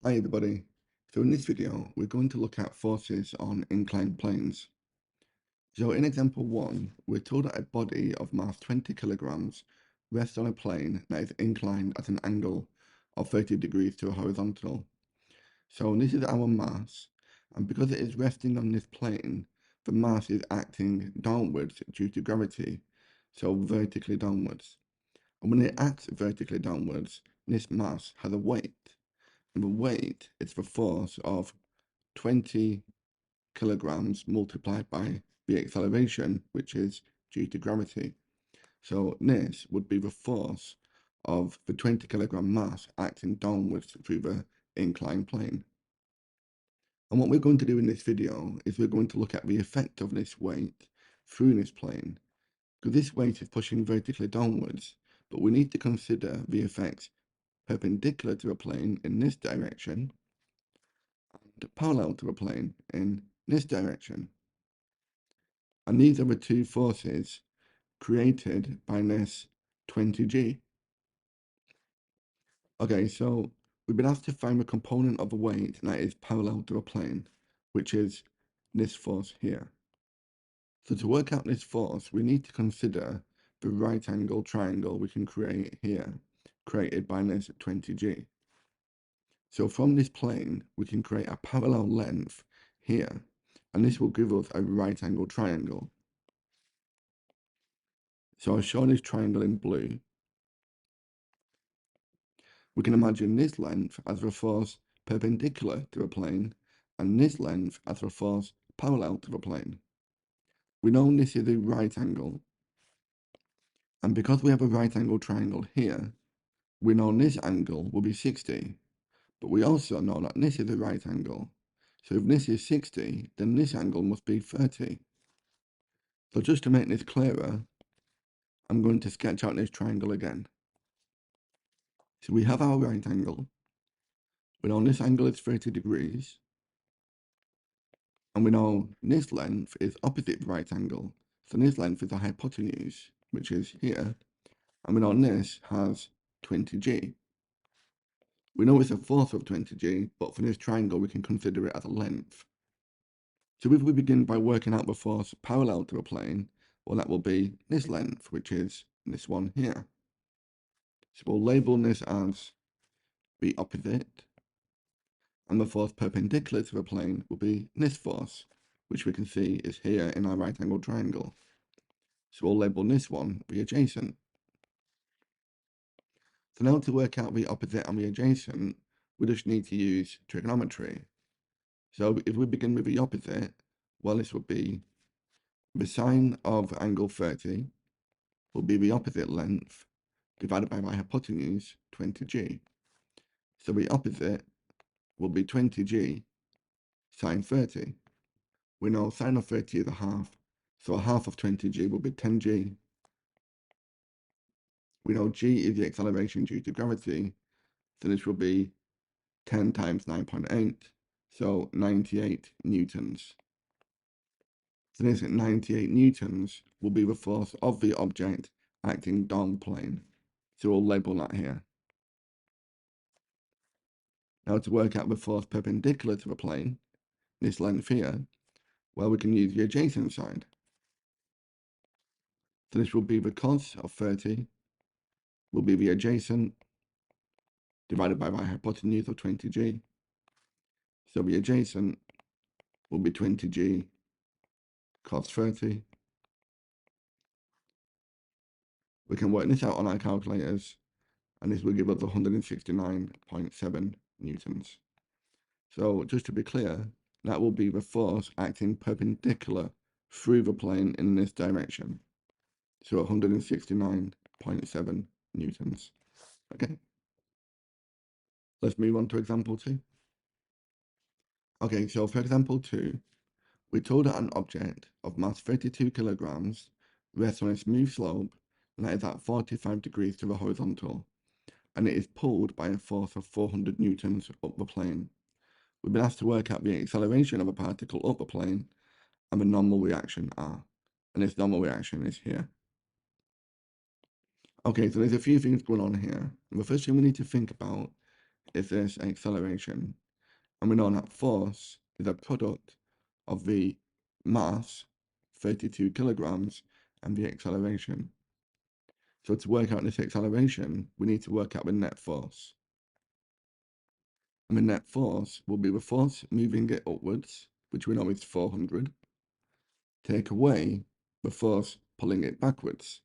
Hi everybody. So in this video, we're going to look at forces on inclined planes. So in example 1, we're told that a body of mass 20 kilograms rests on a plane that is inclined at an angle of 30 degrees to a horizontal. So this is our mass, and because it is resting on this plane, the mass is acting downwards due to gravity, so vertically downwards. And when it acts vertically downwards, this mass has a weight. And the weight is the force of 20 kilograms multiplied by the acceleration, which is due to gravity. So this would be the force of the 20 kilogram mass acting downwards through the inclined plane. And what we're going to do in this video is we're going to look at the effect of this weight through this plane. Because this weight is pushing vertically downwards, but we need to consider the effects perpendicular to a plane in this direction and parallel to a plane in this direction. And these are the two forces created by this 20G. Okay, so we've been asked to find the component of a weight that is parallel to a plane, which is this force here. So to work out this force, we need to consider the right angle triangle we can create here, created by this 20G. So from this plane, we can create a parallel length here, and this will give us a right angle triangle. So I'll show this triangle in blue. We can imagine this length as the force perpendicular to a plane, and this length as the force parallel to the plane. We know this is a right angle, and because we have a right angle triangle here, we know this angle will be 60, but we also know that this is a right angle. So if this is 60, then this angle must be 30. So just to make this clearer, I'm going to sketch out this triangle again. So we have our right angle. We know this angle is 30 degrees. And we know this length is opposite the right angle. So this length is the hypotenuse, which is here. And we know this has 20G. We know it's a force of 20G, but for this triangle, we can consider it as a length. So if we begin by working out the force parallel to a plane, well, that will be this length, which is this one here. So we'll label this as the opposite, and the force perpendicular to the plane will be this force, which we can see is here in our right angle triangle. So we'll label this one the adjacent. So now to work out the opposite and the adjacent, we just need to use trigonometry. So if we begin with the opposite, well, this would be the sine of angle 30 will be the opposite length divided by my hypotenuse, 20G. So the opposite will be 20G sine 30. We know sine of 30 is a half, so a half of 20G will be 10G. We know G is the acceleration due to gravity, so this will be 10 times 9.8, so 98 newtons. So this 98 newtons will be the force of the object acting down the plane. So we'll label that here. Now to work out the force perpendicular to the plane, this length here, well, we can use the adjacent side. So this will be the cos of 30, will be the adjacent, divided by my hypotenuse of 20G. So the adjacent will be 20G cos 30. We can work this out on our calculators, and this will give us 169.7 newtons. So just to be clear, that will be the force acting perpendicular through the plane in this direction. So 169.7 newtons. Okay. Let's move on to example 2. Okay, so for example 2, we're told that an object of mass 32 kilograms rests on a smooth slope that is at 45 degrees to the horizontal, and it is pulled by a force of 400 newtons up the plane. We've been asked to work out the acceleration of a particle up the plane and the normal reaction R, and this normal reaction is here. Okay, so there's a few things going on here. And the first thing we need to think about is this acceleration. And we know that force is a product of the mass, 32 kilograms, and the acceleration. So to work out this acceleration, we need to work out the net force. And the net force will be the force moving it upwards, which we know is 400, take away the force pulling it backwards,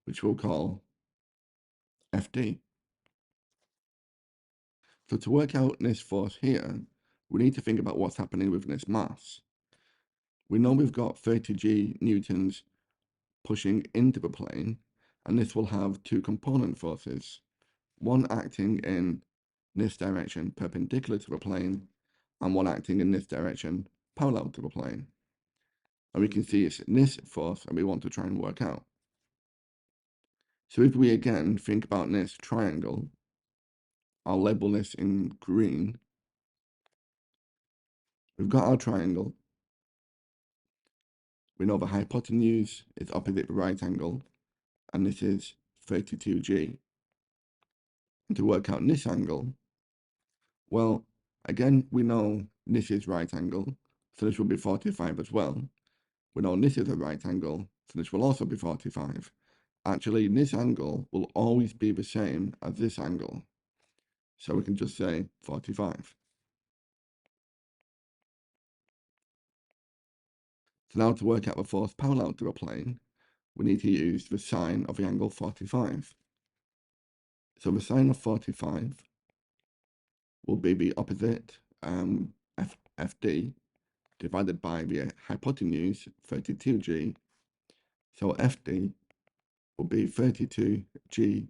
which we'll call Fd. So to work out this force here, we need to think about what's happening with this mass. We know we've got 30 newtons pushing into the plane, and this will have two component forces, one acting in this direction perpendicular to the plane, and one acting in this direction parallel to the plane. And we can see it's this force that we want to try and work out. So if we again think about this triangle, I'll label this in green. We've got our triangle. We know the hypotenuse is opposite the right angle, and this is 32g. And to work out this angle, well, again, we know this is right angle, so this will be 45 as well. We know this is a right angle, so this will also be 45. Actually, this angle will always be the same as this angle. So we can just say 45. So now to work out the force parallel to a plane, we need to use the sine of the angle 45. So the sine of 45 will be the opposite FD divided by the hypotenuse 32g. So FD will be 32g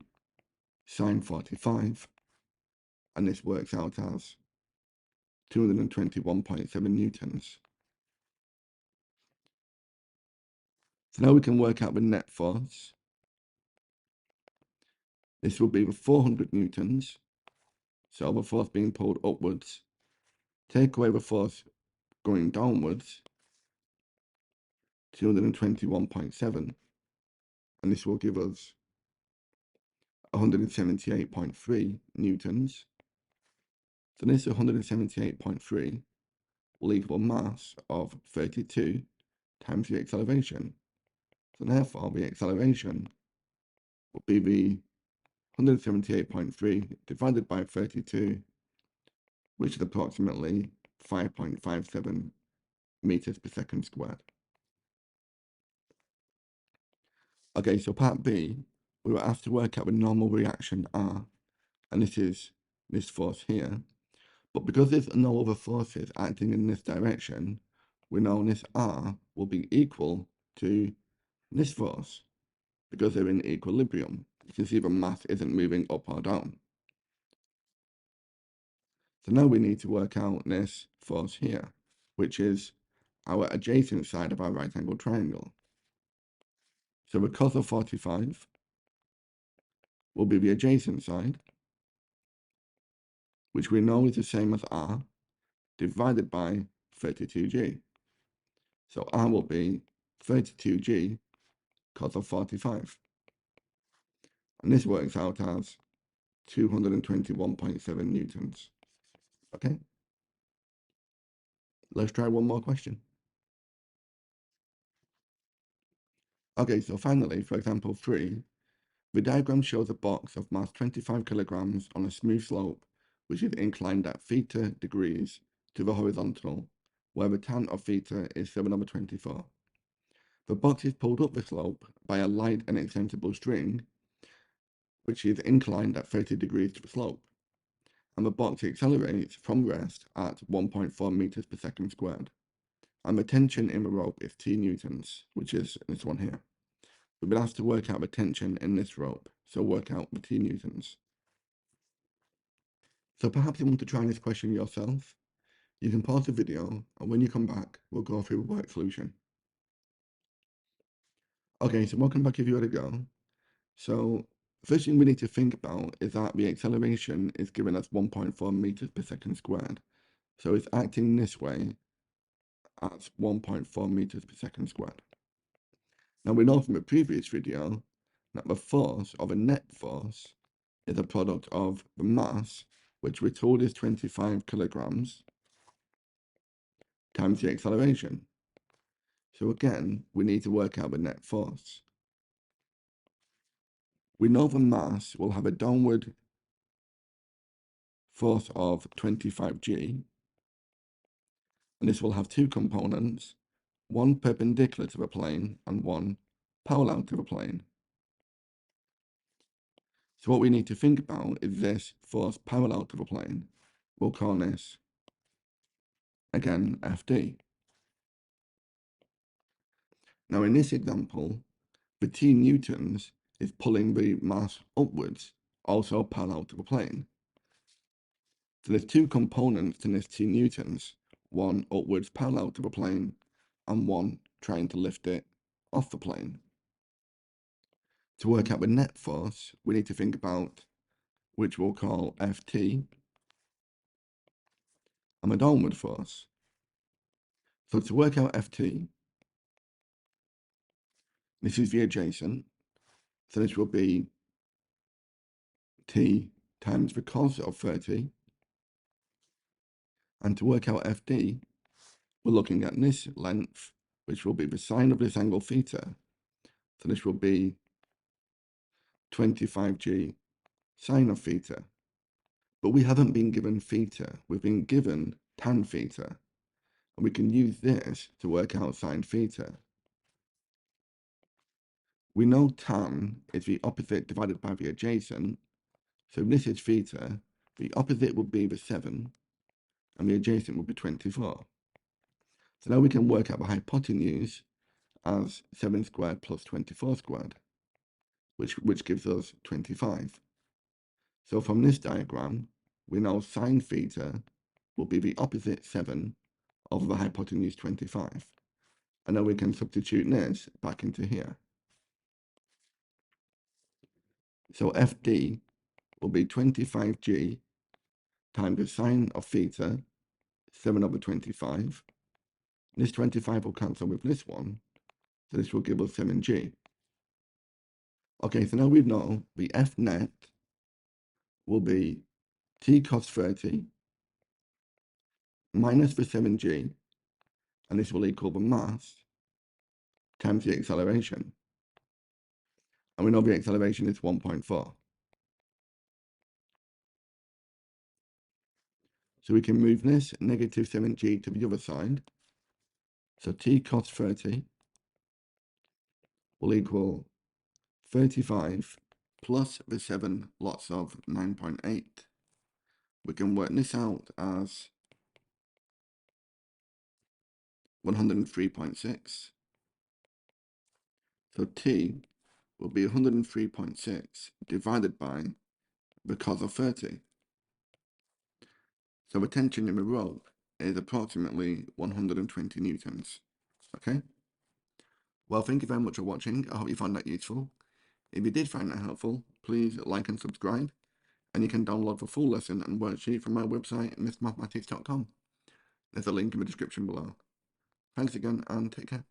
sine 45, and this works out as 221.7 newtons. So now we can work out the net force. This will be the 400 newtons, so the force being pulled upwards. Take away the force going downwards, 221.7, and this will give us 178.3 newtons. So this 178.3 will equal mass of 32 times the acceleration. So therefore, the acceleration will be the 178.3 divided by 32, which is approximately 5.57 meters per second squared. Okay, so part B, we were asked to work out the normal reaction R, and this is this force here. But because there's no other forces acting in this direction, we know this R will be equal to this force, because they're in equilibrium. You can see the mass isn't moving up or down. So now we need to work out this force here, which is our adjacent side of our right angle triangle. So the cos of 45 will be the adjacent side, which we know is the same as R, divided by 32g. So R will be 32g cos of 45. And this works out as 221.7 newtons. Okay? Let's try one more question. Okay, so finally, for example 3, the diagram shows a box of mass 25 kilograms on a smooth slope, which is inclined at theta degrees to the horizontal, where the tan of theta is 7/24. The box is pulled up the slope by a light and extensible string, which is inclined at 30 degrees to the slope, and the box accelerates from rest at 1.4 meters per second squared. And the tension in the rope is T newtons, which is this one here. We've been asked to work out the tension in this rope, so work out the T newtons. So perhaps you want to try this question yourself. You can pause the video, and when you come back, we'll go through the work solution. Okay, so welcome back if you had a go. So first thing we need to think about is that the acceleration is given as 1.4 meters per second squared. So it's acting this way at 1.4 meters per second squared. Now we know from the previous video that the force, or the net force, is a product of the mass which we're told is 25 kilograms, times the acceleration. So again, we need to work out the net force. We know the mass will have a downward force of 25g, and this will have two components, one perpendicular to the plane and one parallel to the plane. So what we need to think about is this force parallel to the plane. We'll call this, again, Fd. Now in this example, the T newtons is pulling the mass upwards, also parallel to the plane. So there's two components to this T newtons, one upwards parallel to the plane and one trying to lift it off the plane. To work out the net force, we need to think about which we'll call Ft and the downward force. So to work out Ft, this is the adjacent, so this will be T times the cos of 30. And to work out Fd, we're looking at this length, which will be the sine of this angle theta. So this will be 25g sine of theta. But we haven't been given theta, we've been given tan theta. And we can use this to work out sine theta. We know tan is the opposite divided by the adjacent. So if this is theta, the opposite would be the 7, and the adjacent would be 24. So now we can work out the hypotenuse as 7 squared plus 24 squared, which gives us 25. So from this diagram, we know sine theta will be the opposite 7 of the hypotenuse 25. And now we can substitute this back into here. So Fd will be 25g times the sine of theta, 7 over 25. This 25 will cancel with this one, so this will give us 7g. Okay, so now we know the F net will be T cos 30 minus the 7g, and this will equal the mass times the acceleration. And we know the acceleration is 1.4. So we can move this negative 7g to the other side. So T cos 30 will equal 35 plus the 7 lots of 9.8. We can work this out as 103.6. So T will be 103.6 divided by the cos of 30. So the tension in the rope is approximately 120 newtons. Okay? Well, thank you very much for watching. I hope you found that useful. If you did find that helpful, please like and subscribe. And you can download the full lesson and worksheet from my website, mrmathematics.com. There's a link in the description below. Thanks again and take care.